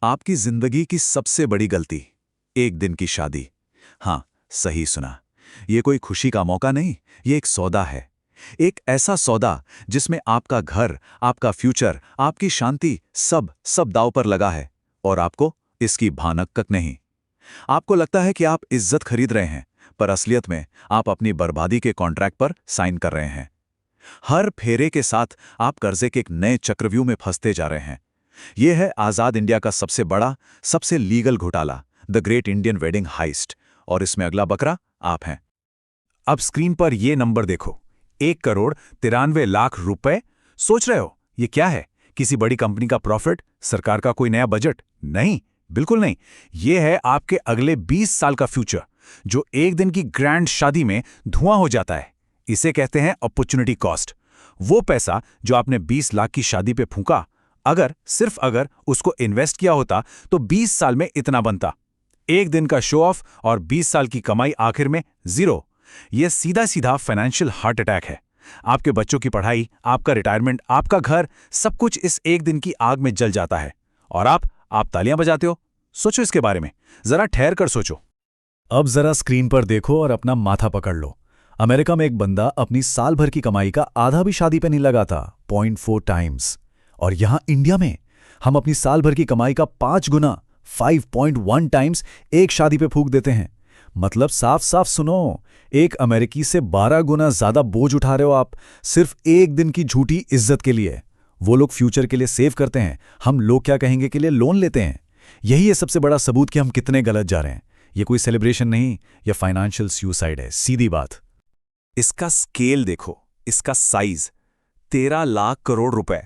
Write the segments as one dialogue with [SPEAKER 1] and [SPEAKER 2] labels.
[SPEAKER 1] आपकी जिंदगी की सबसे बड़ी गलती, एक दिन की शादी। हाँ, सही सुना। ये कोई खुशी का मौका नहीं, ये एक सौदा है। एक ऐसा सौदा जिसमें आपका घर, आपका फ्यूचर, आपकी शांति सब सब दांव पर लगा है। और आपको इसकी भानक तक नहीं। आपको लगता है कि आप इज्जत खरीद रहे हैं, पर असलियत में आप अपनी बर्बादी के कॉन्ट्रैक्ट पर साइन कर रहे हैं। हर फेरे के साथ आप कर्जे के एक नए चक्रव्यूह में फंसते जा रहे हैं। यह है आजाद इंडिया का सबसे बड़ा, सबसे लीगल घोटाला, the great Indian wedding heist. और इसमें अगला बकरा आप हैं।
[SPEAKER 2] अब स्क्रीन पर ये नंबर देखो, 1,93,00,000 रुपए। सोच रहे हो ये क्या है? किसी बड़ी कंपनी का प्रॉफिट, सरकार का कोई नया बजट? नहीं, बिल्कुल नहीं। ये है आपके अगले 20 साल का फ्यूचर, जो एक दिन की ग्रैंड शादी में धुआं हो जाता है। इसे कहते हैं अपॉर्चुनिटी कॉस्ट। वो पैसा जो आपने 20 लाख की शादी पे फूंका, सिर्फ अगर उसको इन्वेस्ट किया होता तो 20 साल में इतना बनता। एक दिन का शो ऑफ और 20 साल की कमाई आखिर में जीरो। यह सीधा सीधा फाइनेंशियल हार्ट अटैक है। आपके बच्चों की पढ़ाई, आपका रिटायरमेंट, आपका घर, सब कुछ इस एक दिन की आग में जल जाता है। और आप तालियां बजाते हो। सोचो इसके बारे में, जरा ठहर कर सोचो।
[SPEAKER 3] अब जरा स्क्रीन पर देखो और अपना माथा पकड़ लो। अमेरिका में एक बंदा अपनी साल भर की कमाई का आधा भी शादी पे नहीं लगा था, 0.4 टाइम्स। और यहां इंडिया में हम अपनी साल भर की कमाई का 5 गुना, 5.1 टाइम्स एक शादी पे फूंक देते हैं। मतलब साफ साफ सुनो, एक अमेरिकी से 12 गुना ज्यादा बोझ उठा रहे हो आप, सिर्फ एक दिन की झूठी इज्जत के लिए। वो लोग फ्यूचर के लिए सेव करते हैं, हम लोग क्या कहेंगे के लिए लोन लेते हैं। यही है सबसे बड़ा सबूत कि हम कितने गलत जा रहे हैं। ये कोई सेलिब्रेशन नहीं, यह फाइनेंशियल सुसाइड है, सीधी बात।
[SPEAKER 2] इसका स्केल देखो, इसका साइज 13 लाख करोड़ रुपए।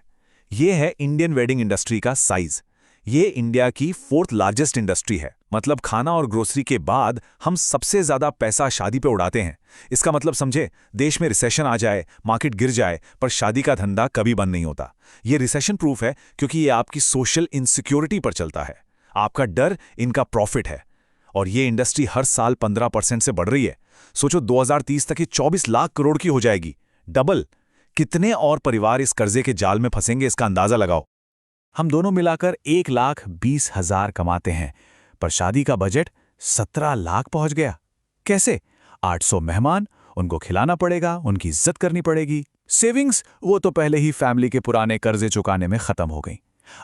[SPEAKER 2] यह है इंडियन वेडिंग इंडस्ट्री का साइज। ये इंडिया की 4th लार्जेस्ट इंडस्ट्री है। मतलब खाना और ग्रोसरी के बाद हम सबसे ज्यादा पैसा शादी पे उड़ाते हैं। इसका मतलब समझे, देश में रिसेशन आ जाए, मार्केट गिर जाए, पर शादी का धंधा कभी बंद नहीं होता। ये रिसेशन प्रूफ है, क्योंकि ये आपकी सोशल इनसिक्योरिटी पर चलता है। आपका डर इनका प्रॉफिट है। और ये इंडस्ट्री हर साल 15% से बढ़ रही है। सोचो 2030 तक ये 24 लाख करोड़ की हो जाएगी, डबल। कितने और परिवार इस कर्जे के जाल में फंसेंगे, इसका अंदाजा लगाओ। हम दोनों मिलाकर 1,20,000 कमाते हैं, पर शादी का बजट 17 लाख पहुंच गया। कैसे? 800 मेहमान, उनको खिलाना पड़ेगा, उनकी इज्जत करनी पड़ेगी। सेविंग्स, वो तो पहले ही फैमिली के पुराने कर्जे चुकाने में खत्म हो गई।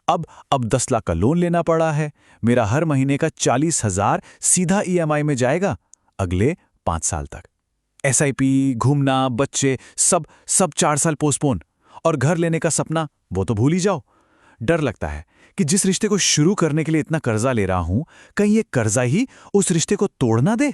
[SPEAKER 2] अब 10 लाख का लोन लेना पड़ा है। मेरा हर महीने का 40,000 सीधा ईएमआई में जाएगा अगले 5 साल तक। एसआईपी, घूमना, बच्चे, सब 4 साल पोस्टपोन। और घर लेने का सपना, वो तो भूल ही जाओ। डर लगता है कि जिस रिश्ते को शुरू करने के लिए इतना कर्जा ले रहा हूं, कहीं ये कर्जा ही उस रिश्ते को तोड़ ना दे।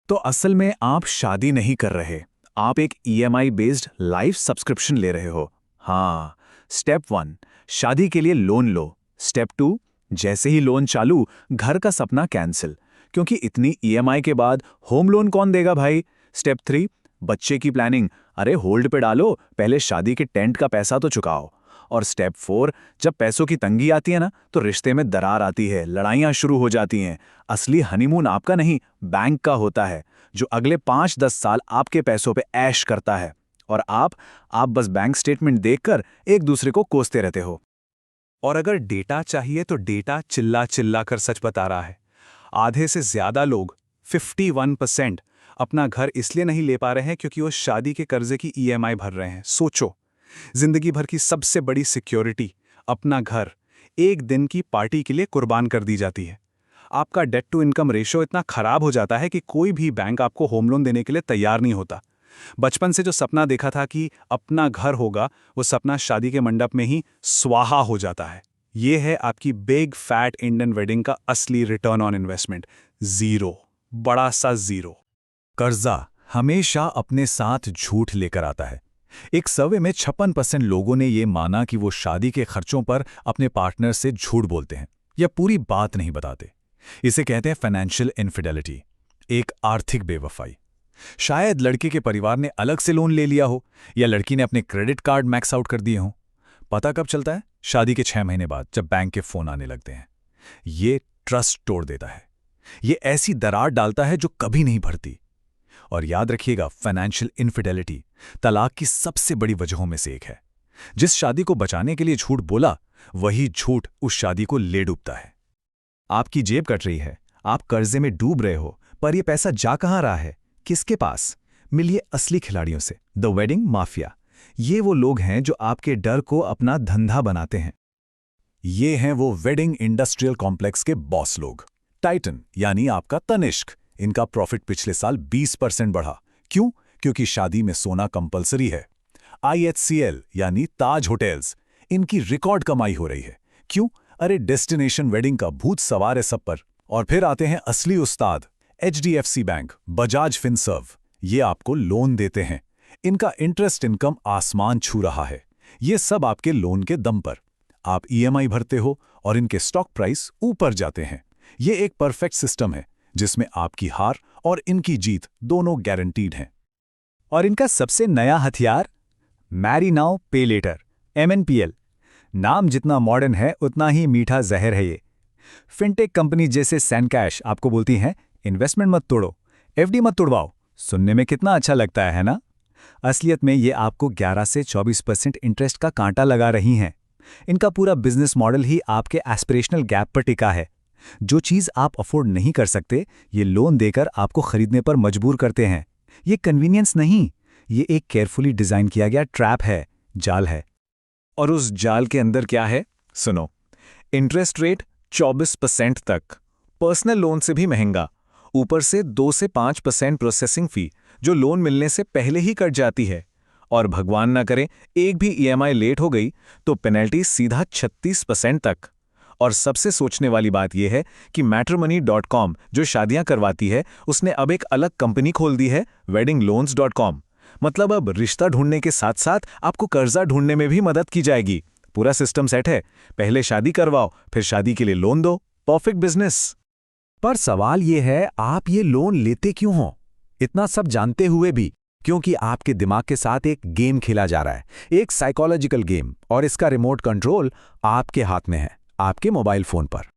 [SPEAKER 2] तो असल में आप शादी नहीं कर रहे, आप एक ईएमआई बेस्ड लाइफ सब्सक्रिप्शन ले रहे हो। हाँ, स्टेप 1, शादी के लिए लोन लो। स्टेप 2, जैसे ही लोन चालू, घर का सपना कैंसिल, क्योंकि इतनी ईएमआई के बाद होम लोन कौन देगा भाई। स्टेप 3, बच्चे की प्लानिंग, अरे होल्ड पे डालो, पहले शादी के टेंट का पैसा तो चुकाओ। और स्टेप 4, जब पैसों की तंगी आती है ना, तो रिश्ते में दरार आती है, लड़ाइयां शुरू हो जाती हैं। असली हनीमून आपका नहीं, बैंक का होता है, जो अगले 5-10 साल आपके पैसों पे ऐश करता है। और आप बस बैंक स्टेटमेंट देखकर एक दूसरे को कोसते रहते हो। और अगर डेटा चाहिए तो डेटा चिल्ला चिल्ला कर सच बता रहा है। आधे से ज्यादा लोग, 51%, अपना घर इसलिए नहीं ले पा रहे हैं क्योंकि वो शादी के कर्जे की ईएमआई भर रहे हैं। सोचो, जिंदगी भर की सबसे बड़ी सिक्योरिटी, अपना घर, एक दिन की पार्टी के लिए कुर्बान कर दी जाती है। आपका डेट टू इनकम रेशो इतना खराब हो जाता है कि कोई भी बैंक आपको होम लोन देने के लिए तैयार नहीं होता। बचपन से जो सपना देखा था कि अपना घर होगा, वो सपना शादी के मंडप में ही स्वाहा हो जाता है। ये है आपकी बिग फैट इंडियन वेडिंग का असली रिटर्न ऑन इन्वेस्टमेंट, जीरो, बड़ा सा जीरो।
[SPEAKER 3] कर्जा हमेशा अपने साथ झूठ लेकर आता है। एक सर्वे में 56% लोगों ने यह माना कि वो शादी के खर्चों पर अपने पार्टनर से झूठ बोलते हैं या पूरी बात नहीं बताते। इसे कहते हैं फाइनेंशियल इनफिडेलिटी, एक आर्थिक बेवफाई। शायद लड़के के परिवार ने अलग से लोन ले लिया हो, या लड़की ने अपने क्रेडिट कार्ड मैक्स आउट कर दिए हों। पता कब चलता है? शादी के 6 महीने बाद, जब बैंक के फोन आने लगते हैं। ये ट्रस्ट तोड़ देता है। ये ऐसी दरार डालता है जो कभी नहीं भरती। और याद रखिएगा, फाइनेंशियल इनफिडेलिटी तलाक की सबसे बड़ी वजहों में से एक है। जिस शादी को बचाने के लिए झूठ बोला,
[SPEAKER 2] वही झूठ उस शादी को ले डूबता है। आपकी जेब कट रही है, आप कर्जे में डूब रहे हो, पर यह पैसा जा कहां रहा है, किसके पास? मिलिए असली खिलाड़ियों से, द वेडिंग माफिया। ये वो लोग हैं जो आपके डर को अपना धंधा बनाते हैं।
[SPEAKER 1] ये हैं वो वेडिंग इंडस्ट्रियल कॉम्प्लेक्स के बॉस लोग। टाइटन यानी आपका तनिष्क, इनका प्रॉफिट पिछले साल 20% बढ़ा। क्यों? क्योंकि शादी में सोना कंपलसरी है। IHCL यानी ताज होटल्स, इनकी रिकॉर्ड कमाई हो रही है। क्यों? अरे डेस्टिनेशन वेडिंग का भूत सवार है सब पर। और फिर आते हैं असली उस्ताद, HDFC बैंक, बजाज फिनसर्व। ये आपको लोन देते हैं। इनका इंटरेस्ट इनकम आसमान छू रहा है। ये सब आपके लोन के दम पर। आप EMI भरते हो और इनके स्टॉक प्राइस ऊपर जाते हैं। ये एक परफेक्ट सिस्टम है जिसमें आपकी हार और इनकी जीत दोनों गारंटीड हैं।
[SPEAKER 2] और इनका सबसे नया हथियार, मैरी नाउ पे लेटर, MNPL। नाम जितना मॉडर्न है उतना ही मीठा जहर है ये। फिनटेक कंपनी जैसे सैनकैश आपको बोलती हैं, इन्वेस्टमेंट मत तोड़ो, FD मत तोड़वाओ। सुनने में कितना अच्छा लगता है ना? असलियत में ये आपको 11 से 24% इंटरेस्ट का कांटा लगा रही हैं। इनका पूरा बिजनेस मॉडल ही आपके एस्पिरेशनल गैप पर टिका है। जो चीज़ आप अफोर्ड नहीं कर सकते, ये लोन देकर आपको खरीदने पर मजबूर करते हैं। ये कन्वीनियंस नहीं, ये एक केयरफुली डिज़ाइन किया गया ट्रैप है, जाल है। और उस जाल के अंदर क्या है? सुनो, इंटरेस्ट रेट 24% तक, पर्सनल लोन से भी महंगा, ऊपर से 2 से 5% प्रोसेसिंग फी जो लोन मिलने से पहले ही कट जाती है। और भगवान ना करे एक भी EMI लेट हो गई तो पेनल्टी सीधा 36% तक। और सबसे सोचने वाली बात यह है कि matrimony.com जो शादियां करवाती है, उसने अब एक अलग कंपनी खोल दी है, weddingloans.com। मतलब अब रिश्ता ढूंढने के साथ साथ आपको कर्जा ढूंढने में भी मदद की जाएगी। पूरा सिस्टम सेट है। पहले शादी करवाओ, फिर शादी के लिए लोन दो। Perfect business.
[SPEAKER 3] पर सवाल ये है, आप ये लोन लेते क्यों हो? इतना सब जानते हुए भी। क्योंकि आपके दिमाग के साथ एक गेम खेला जा रहा है, एक साइकोलॉजिकल गेम, और इसका रिमोट कंट्रोल आपके हाथ में है, आपके मोबाइल फोन पर।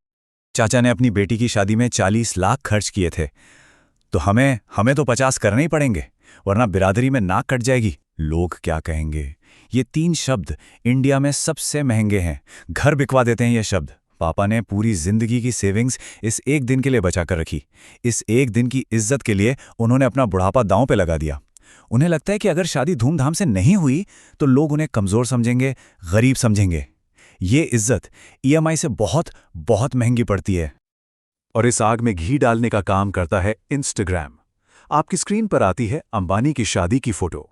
[SPEAKER 2] चाचा ने अपनी बेटी की शादी में 40 लाख खर्च किए थे, तो हमें तो 50 करने ही पड़ेंगे, वरना बिरादरी में नाक कट जाएगी। लोग क्या कहेंगे? ये 3 शब्द इंडिया में सबसे महंगे हैं। घर बिकवा देते हैं ये शब्द। पापा ने पूरी जिंदगी की सेविंग्स इस एक दिन के लिए बचा कर रखी। इस एक दिन की इज्जत के लिए उन्होंने अपना बुढ़ापा दांव पे लगा दिया। उन्हें लगता है कि अगर शादी धूमधाम से नहीं हुई तो लोग उन्हें कमजोर समझेंगे, गरीब समझेंगे। ये इज्जत EMI से बहुत बहुत महंगी पड़ती है।
[SPEAKER 1] और इस आग में घी डालने का काम करता है इंस्टाग्राम। आपकी स्क्रीन पर आती है अंबानी की शादी की फोटो,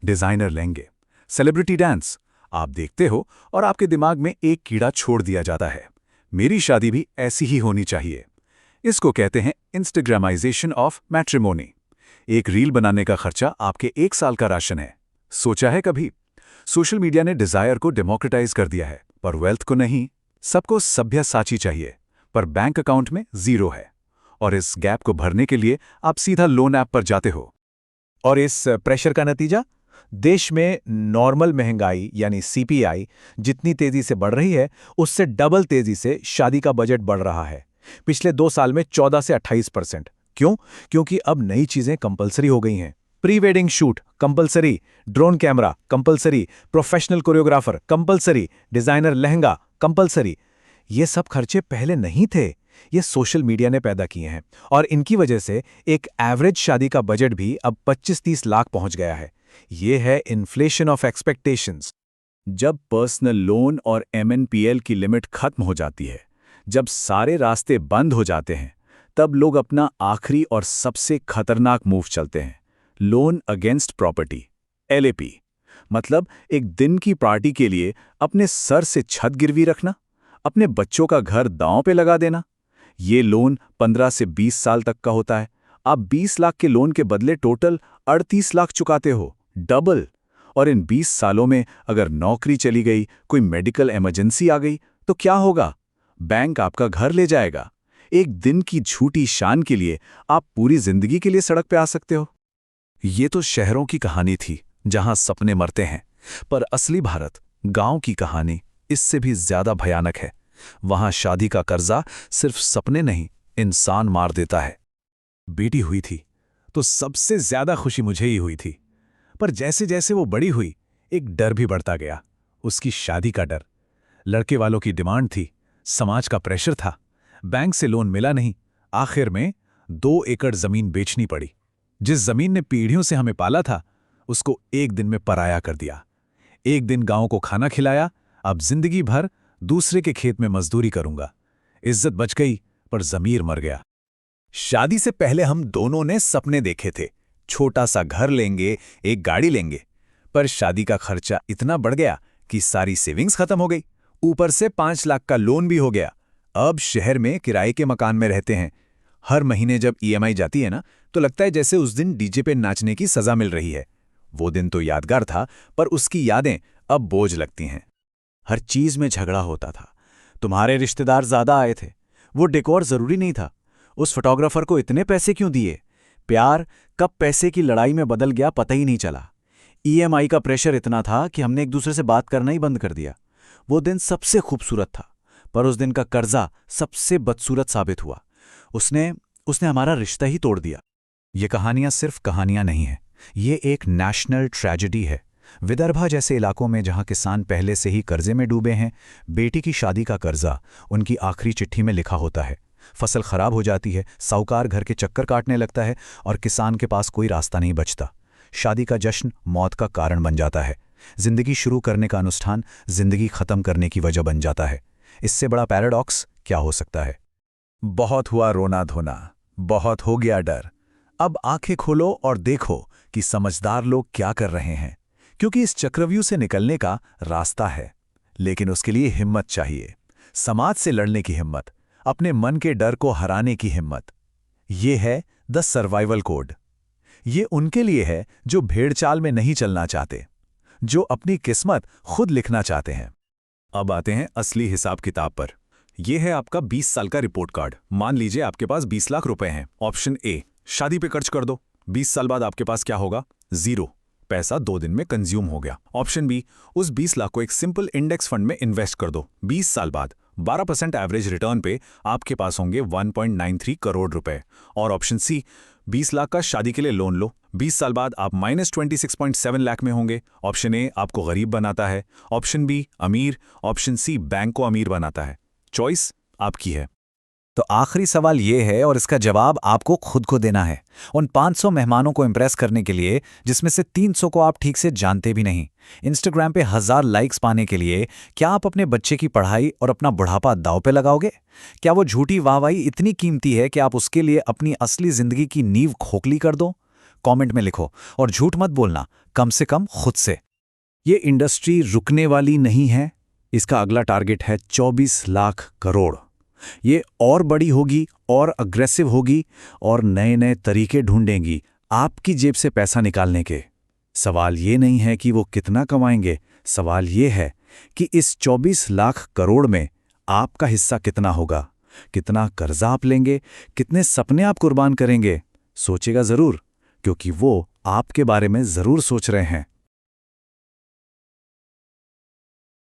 [SPEAKER 1] डिजाइनर लहंगे, सेलिब्रिटी डांस। आप देखते हो और आपके दिमाग में एक कीड़ा छोड़ दिया जाता है, मेरी शादी भी ऐसी ही होनी चाहिए। इसको कहते हैं इंस्टाग्रामाइजेशन ऑफ मैट्रिमोनी। एक रील बनाने का खर्चा आपके 1 साल का राशन है। सोचा है कभी? सोशल मीडिया ने डिजायर को डेमोक्रेटाइज कर दिया है, पर वेल्थ को नहीं। सबको सभ्यसाची चाहिए, पर बैंक अकाउंट में 0 है। और इस गैप को भरने के लिए आप सीधा लोन ऐप पर जाते हो।
[SPEAKER 2] और इस प्रेशर का नतीजा? देश में नॉर्मल महंगाई यानी CPI जितनी तेजी से बढ़ रही है, उससे डबल तेजी से शादी का बजट बढ़ रहा है। पिछले 2 साल में 14 से 28%। क्यों? क्योंकि अब नई चीजें कंपलसरी हो गई हैं। Pre wedding shoot compulsory, drone camera compulsory, professional choreographer compulsory, designer lehenga compulsory. ये सब खर्चे पहले नहीं थे, ये सोशल मीडिया ने पैदा किए हैं। और इनकी वजह से एक एवरेज शादी का बजट भी अब 25-30 लाख पहुंच गया है। ये है इन्फ्लेशन ऑफ एक्सपेक्टेशंस।
[SPEAKER 1] जब पर्सनल लोन और MNPL की लिमिट खत्म हो जाती है, जब सारे रास्ते बंद हो जाते हैं, तब लोग अपना आखिरी और सबसे खतरनाक मूव चलते हैं, लोन अगेंस्ट प्रॉपर्टी, LAP। मतलब एक दिन की पार्टी के लिए अपने सर से छत गिरवी रखना, अपने बच्चों का घर दांव पे लगा देना। ये लोन 15 से 20 साल तक का होता है। आप 20 लाख के लोन के बदले टोटल 38 लाख चुकाते हो, डबल। और इन 20 सालों में अगर नौकरी चली गई, कोई मेडिकल इमरजेंसी आ गई, तो क्या होगा? बैंक आपका घर ले जाएगा। एक दिन की झूठी शान के लिए आप पूरी जिंदगी के लिए सड़क पे आ सकते हो। ये तो शहरों की कहानी थी जहां सपने मरते हैं, पर असली भारत, गांव की कहानी इससे भी ज्यादा भयानक है। वहां शादी का कर्जा सिर्फ सपने नहीं, इंसान मार देता है। बेटी हुई थी तो सबसे ज्यादा खुशी मुझे ही हुई थी, पर जैसे जैसे वो बड़ी हुई, एक डर भी बढ़ता गया, उसकी शादी का डर।
[SPEAKER 2] लड़के वालों की डिमांड थी, समाज का प्रेशर था, बैंक से लोन मिला नहीं। आखिर में 2 एकड़ जमीन बेचनी पड़ी। जिस जमीन ने पीढ़ियों से हमें पाला था, उसको एक दिन में पराया कर दिया। एक दिन गांव को खाना खिलाया, अब जिंदगी भर दूसरे के खेत में मजदूरी करूंगा। इज्जत बच गई पर जमीर मर गया। शादी से पहले हम दोनों ने सपने देखे थे, छोटा सा घर लेंगे, एक गाड़ी लेंगे। पर शादी का खर्चा इतना बढ़ गया कि सारी सेविंग्स खत्म हो गई। ऊपर से 5 लाख का लोन भी हो गया। अब शहर में किराए के मकान में रहते हैं। हर महीने जब ईएमआई जाती है ना, तो लगता है जैसे उस दिन डीजे पे नाचने की सजा मिल रही है। वो दिन तो यादगार था, पर उसकी यादें अब बोझ लगती हैं। हर चीज में झगड़ा होता था। तुम्हारे रिश्तेदार ज्यादा आए थे, वो डेकोर जरूरी नहीं था, उस फोटोग्राफर को इतने पैसे क्यों दिए। प्यार कब पैसे की लड़ाई में बदल गया पता ही नहीं चला। ईएमआई का प्रेशर इतना था कि हमने एक दूसरे से बात करना ही बंद कर दिया। वो दिन सबसे खूबसूरत था, पर उस दिन का कर्जा सबसे बदसूरत साबित हुआ। उसने हमारा रिश्ता ही तोड़ दिया। ये कहानियां सिर्फ कहानियां नहीं हैं, ये एक नेशनल ट्रेजेडी है। विदर्भा जैसे इलाकों में जहां किसान पहले से ही कर्जे में डूबे हैं, बेटी की शादी का कर्जा उनकी आखिरी चिट्ठी में लिखा होता है। फसल खराब हो जाती है, साहूकार घर के चक्कर काटने लगता है और किसान के पास कोई रास्ता नहीं बचता। शादी का जश्न मौत का कारण बन जाता है। जिंदगी शुरू करने का अनुष्ठान जिंदगी खत्म करने की वजह बन जाता है। इससे बड़ा पैराडॉक्स क्या हो सकता है। बहुत हुआ रोना धोना, बहुत हो गया डर। अब आंखें खोलो और देखो कि समझदार लोग क्या कर रहे हैं, क्योंकि इस चक्रव्यूह से निकलने का रास्ता है। लेकिन उसके लिए हिम्मत चाहिए, समाज से लड़ने की हिम्मत, अपने मन के डर को हराने की हिम्मत। ये है द सर्वाइवल कोड। ये उनके लिए है जो भेड़चाल में नहीं चलना चाहते, जो अपनी किस्मत खुद लिखना चाहते हैं। अब आते हैं असली हिसाब किताब पर। यह है आपका 20 साल का रिपोर्ट कार्ड। मान लीजिए आपके पास 20 लाख रुपए हैं। ऑप्शन ए, शादी पे खर्च कर दो। 20 साल बाद आपके पास क्या होगा? 0। पैसा 2 दिन में कंज्यूम हो गया। ऑप्शन बी, उस 20 लाख को एक सिंपल इंडेक्स फंड में इन्वेस्ट कर दो। 20 साल बाद 12% एवरेज रिटर्न पे आपके पास होंगे 1.93 करोड़ रुपए। और ऑप्शन सी, 20 लाख का शादी के लिए लोन लो। 20 साल बाद आप -26.7 लाख में होंगे। ऑप्शन ए आपको गरीब बनाता है, ऑप्शन बी अमीर, ऑप्शन सी बैंक को अमीर बनाता है। चॉइस आपकी है। तो आखिरी सवाल ये है और इसका जवाब आपको खुद को देना है। उन 500 मेहमानों को इंप्रेस करने के लिए जिसमें से 300 को आप ठीक से जानते भी नहीं, इंस्टाग्राम पे 1000 लाइक्स पाने के लिए क्या आप अपने बच्चे की पढ़ाई और अपना बुढ़ापा दांव पे लगाओगे? क्या वो झूठी वाहवाही इतनी कीमती है कि आप उसके लिए अपनी असली जिंदगी की नींव खोखली कर दो? कमेंट में लिखो और झूठ मत बोलना, कम से कम खुद से। ये इंडस्ट्री रुकने वाली नहीं है। इसका अगला टारगेट है 24 लाख करोड़। ये और बड़ी होगी और अग्रेसिव होगी और नए नए तरीके ढूंढेंगी आपकी जेब से पैसा निकालने के। सवाल ये नहीं है कि वो कितना कमाएंगे, सवाल ये है कि इस 24 लाख करोड़ में आपका हिस्सा कितना होगा, कितना कर्जा आप लेंगे, कितने सपने आप कुर्बान करेंगे। सोचेगा जरूर, क्योंकि वो आपके बारे में जरूर सोच रहे हैं।